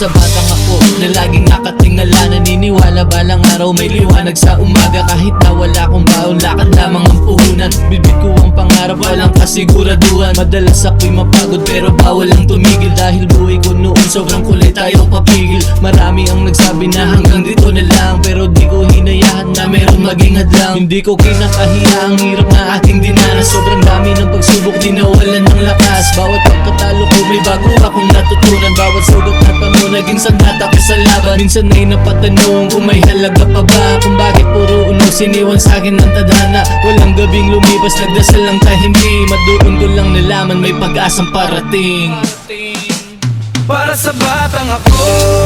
sa batang ako na laging nakatingala, naniniwala balang araw may liwanag sa umaga. Kahit na wala akong baon, lakad lamang ang puhunan. Bibig ko ang pangarap, walang kasiguraduhan. Madalas ako'y mapagod pero bawal ang tumigil. Dahil buhay ko noon sobrang kulit, ayaw papigil. Marami ang nagsabi na hanggang dito na lang, pero di ko hinayahan na meron maging hadlang. Hindi ko kinakahiya ang hirap na aking dinanas. Sobrang dami ng pagsubok, di nawalan ng lakas. Bawat pagkatalo ko may bago akong natutunan. Bawat sugat na pamo naging sandat ako sa laban. Minsan ay napatanong kung may halaga pa ba, kung bakit puro unos siniwan sa'kin ng tadhana. Walang gabing lumipas, nagdasal lang tahimik. Madoon ko lang nalaman may pag-asang parating. Para sa batang ako,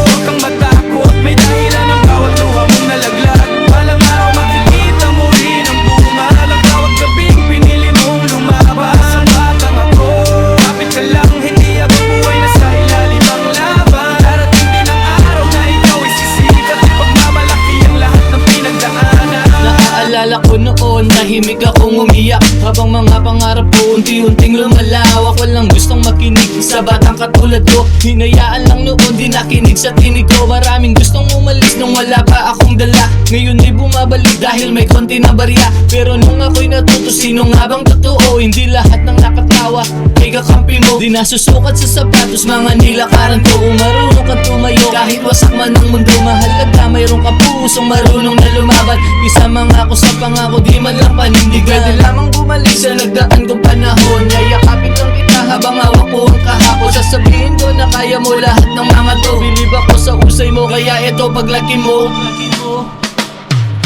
huwag kang matakot. May dahilan ang bawat luha mong nalaglag. Balang araw makikita mo rin ang bunga ng bawat gabing pinili mong lumaban. Para sa batang ako, kapit ka lang, hindi ako buhay na sa ilalim ang laban. Darating din ang araw na ikaw ay sisikat, ipagmamalaki ang lahat ng pinagdaanan. Naaalala ko noon, tahimik akong umiyak habang mga pangarap ko unti-unting lumalawak. Walang gustong makinig sa batang katulad ko, hinayaan lang noon, di nakinig sa tinig ko. Maraming gustong umalis nung wala pa akong dala. Ngayon ay bumabalik dahil may konti na barya. Pero nung ako'y natuto, sino nga bang totoo? Hindi lahat ng nakatawa ay kakampi mo. Di nasusukat sa sapatos, mga nilakaran ko. Kung marunong ka tumayo, kahit wasak man ang mundo, mahalaga mayroong ka pusong marunong na lumaban. Isama nga ako sa pangako, di man lang panindigan. Pwede lamang bumalik sa nagdaan kong panahon. Yayakapin lang kita habang hawak ko ang kahapon. Sasabihin ko na kaya mo lahat ng mga to. Bilib ako sa usay mo, kaya ito paglaki mo.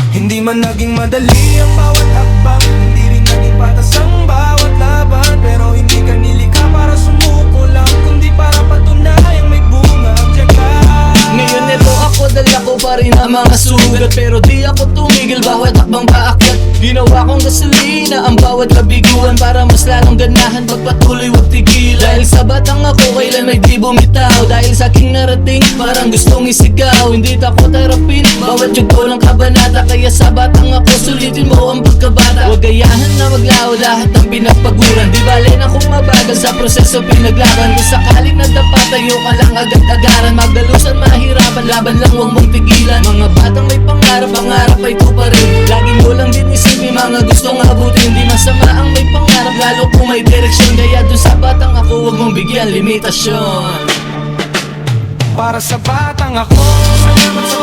Hindi man naging madali ang bawat hakbang, hindi rin naging patas ang bawat laban. Pero hindi ka nilikha para sumuko lang, kundi para patunayang may bunga ang tiyaga. Ngayon ito ako, dala ko pa rin ang mga sugat, pero di ako tumigil bawat hakbang paakyat. Ginawa kong gasolina ang bawat kabiguan, para mas lalong ganahan pagpatuloy wag tigil. Dahil sa batang ako kailan may di bumitaw. Dahil sa aking narating parang gustong isigaw. Hindi takot harapin bawat yugto ng kabanata. Kaya sa batang ako sulitin mo ang pagkabata. Huwag gayahan na maglaho lahat ng pinagpaguran. Di bale na kung mabagal sa proseso pinaglaban. Kung sakaling nadapa tayo ka lang agad-agaran. Magdalusan mahirapan, laban lang huwag mong tigilan. Mga batang may pangarap, pangarap ay tuparin. Lagi mo lang din isipin mga gustong abutin. Di masama ang may pangarap, lalo kung may direksyon. Kaya dun sa batang ako huwag mong bigyan limitasyon. Para sa batang ako, salamat sa